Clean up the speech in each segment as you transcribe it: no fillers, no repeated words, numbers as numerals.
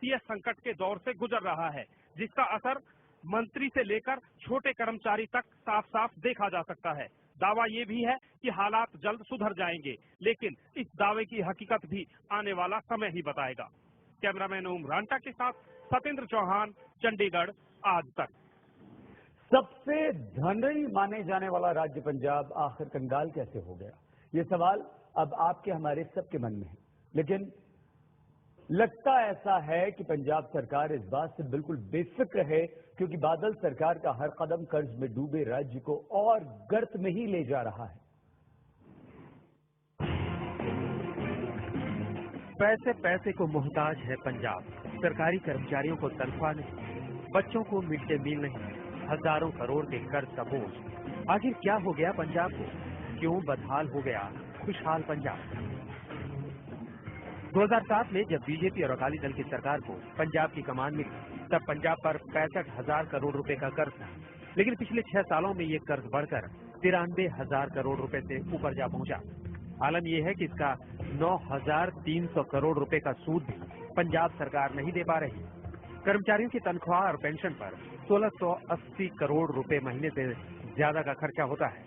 वित्तीय संकट के दौर से गुजर रहा है, जिसका असर मंत्री से लेकर छोटे कर्मचारी तक साफ साफ देखा जा सकता है। दावा ये भी है कि हालात जल्द सुधर जाएंगे, लेकिन इस दावे की हकीकत भी आने वाला समय ही बताएगा। कैमरामैन ओम रांटा के साथ सतेंद्र चौहान, चंडीगढ़, आज तक। सबसे धनी माने जाने वाला राज्य पंजाब आखिर कंगाल कैसे हो गया, ये सवाल अब आपके हमारे सबके मन में है। लेकिन लगता ऐसा है कि पंजाब सरकार इस बात से बिल्कुल बेफिक्र है, क्योंकि बादल सरकार का हर कदम कर्ज में डूबे राज्य को और गर्त में ही ले जा रहा है। पैसे पैसे को मोहताज है पंजाब। सरकारी कर्मचारियों को तनख्वाह नहीं, बच्चों को मिड डे मील नहीं, हजारों करोड़ के कर्ज का बोझ। आखिर क्या हो गया पंजाब को? क्यों बदहाल हो गया खुशहाल पंजाब? 2007 में जब बीजेपी और अकाली दल की सरकार को पंजाब की कमान मिली, तब पंजाब पर 65,000 करोड़ रुपए का कर्ज था। लेकिन पिछले 6 सालों में ये कर्ज बढ़कर 93,000 करोड़ रुपए से ऊपर जा पहुंचा। आलम यह है कि इसका 9,300 करोड़ रुपए का सूद भी पंजाब सरकार नहीं दे पा रही। कर्मचारियों की तनख्वाह और पेंशन पर 1680 करोड़ रुपए महीने से ज्यादा का खर्चा होता है,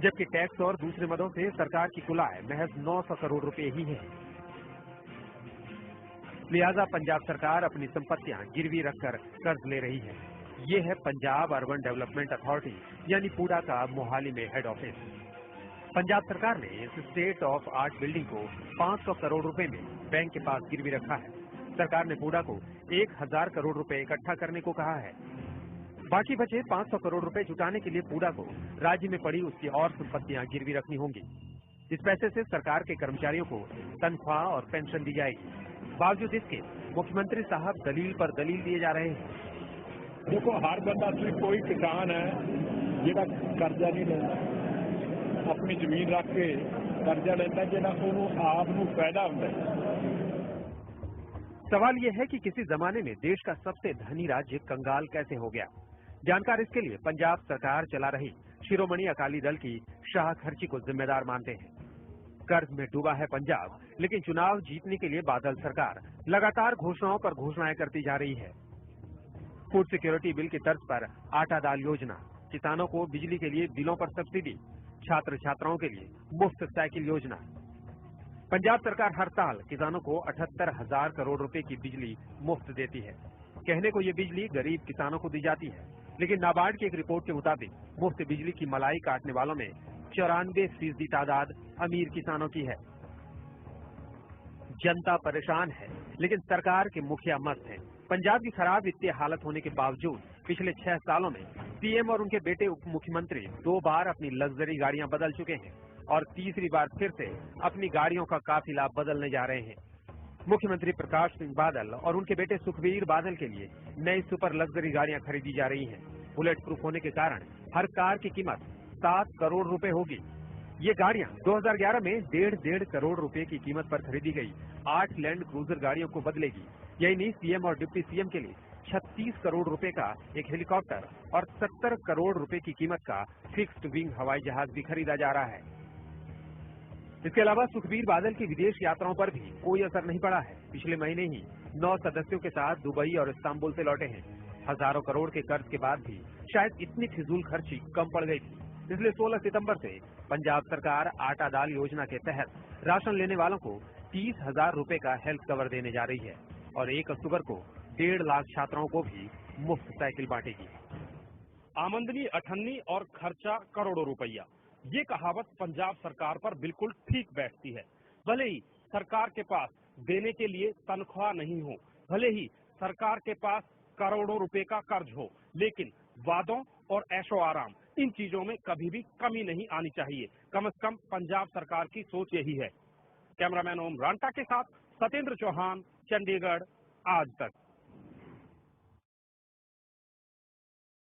जबकि टैक्स और दूसरे मदों से सरकार की कुल आय महज 900 करोड़ रुपए ही है। लिहाजा पंजाब सरकार अपनी संपत्तियां गिरवी रखकर कर्ज ले रही है। ये है पंजाब अर्बन डेवलपमेंट अथॉरिटी यानी पूडा का मोहाली में हेड ऑफिस। पंजाब सरकार ने इस स्टेट ऑफ आर्ट बिल्डिंग को 500 करोड़ रुपए में बैंक के पास गिरवी रखा है। सरकार ने पूडा को 1000 करोड़ रुपए इकट्ठा करने को कहा है। बाकी बचे 500 करोड़ रुपए जुटाने के लिए पूडा को राज्य में पड़ी उसकी और संपत्तियां गिरवी रखनी होंगी। इस पैसे से सरकार के कर्मचारियों को तनख्वाह और पेंशन दी जाएगी। बावजूद इसके मुख्यमंत्री साहब दलील पर दलील दिए जा रहे हैं। देखो, हर बंदा कोई किसान है जिहड़ा कर्जा नहीं लेता, अपनी जमीन रख के कर्जा लेता जिहड़ा उन्होंने आप नूं फायदा हुंदा है। सवाल यह है कि किसी जमाने में देश का सबसे धनी राज्य कंगाल कैसे हो गया। जानकार इसके लिए पंजाब सरकार चला रही शिरोमणि अकाली दल की शाह खर्ची को जिम्मेदार मानते हैं। कर्ज में डूबा है पंजाब, लेकिन चुनाव जीतने के लिए बादल सरकार लगातार घोषणाओं पर घोषणाएं करती जा रही है। फूड सिक्योरिटी बिल की तर्ज पर आटा दाल योजना, किसानों को बिजली के लिए बिलों पर सब्सिडी, छात्र छात्राओं के लिए मुफ्त साइकिल योजना। पंजाब सरकार हर साल किसानों को 78,000 करोड़ रुपए की बिजली मुफ्त देती है। कहने को ये बिजली गरीब किसानों को दी जाती है, लेकिन नाबार्ड की एक रिपोर्ट के मुताबिक मुफ्त बिजली की मलाई काटने वालों में 94% तादाद अमीर किसानों की है। जनता परेशान है, लेकिन सरकार के मुखिया मस्त हैं। पंजाब की खराब वित्तीय हालत होने के बावजूद पिछले 6 सालों में सीएम और उनके बेटे उप मुख्यमंत्री 2 बार अपनी लग्जरी गाड़ियां बदल चुके हैं और तीसरी बार फिर से अपनी गाड़ियों का काफिला बदलने जा रहे हैं। मुख्यमंत्री प्रकाश सिंह बादल और उनके बेटे सुखबीर बादल के लिए नई सुपर लग्जरी गाड़ियां खरीदी जा रही हैं। बुलेट प्रूफ होने के कारण हर कार की कीमत 7 करोड़ रुपए होगी। ये गाड़ियां 2011 में 1.5 करोड़ रुपए की कीमत पर खरीदी गई 8 लैंड क्रूजर गाड़ियों को बदलेगी। यही नहीं, सीएम और डिप्टी सीएम के लिए 36 करोड़ रुपए का एक हेलीकॉप्टर और 70 करोड़ रुपए की कीमत का फिक्स्ड विंग हवाई जहाज भी खरीदा जा रहा है। इसके अलावा सुखबीर बादल की विदेश यात्राओं पर भी कोई असर नहीं पड़ा है। पिछले महीने ही 9 सदस्यों के साथ दुबई और इस्तांबुल से लौटे हैं। हजारों करोड़ के कर्ज के बाद भी शायद इतनी फिजूल खर्ची कम पड़ गई थी। इसलिए 16 सितंबर से पंजाब सरकार आटा दाल योजना के तहत राशन लेने वालों को 30,000 रुपए का हेल्थ कवर देने जा रही है और 1 अक्टूबर को 1.5 लाख छात्राओं को भी मुफ्त साइकिल बांटेगी। आमदनी अठन्नी और खर्चा करोड़ों रुपया, ये कहावत पंजाब सरकार पर बिल्कुल ठीक बैठती है। भले ही सरकार के पास देने के लिए तनख्वाह नहीं हो, भले ही सरकार के पास करोड़ों रुपए का कर्ज हो, लेकिन वादों और ऐशो आराम, इन चीजों में कभी भी कमी नहीं आनी चाहिए। कम से कम पंजाब सरकार की सोच यही है। कैमरामैन ओम रांटा के साथ सतेंद्र चौहान, चंडीगढ़, आज तक।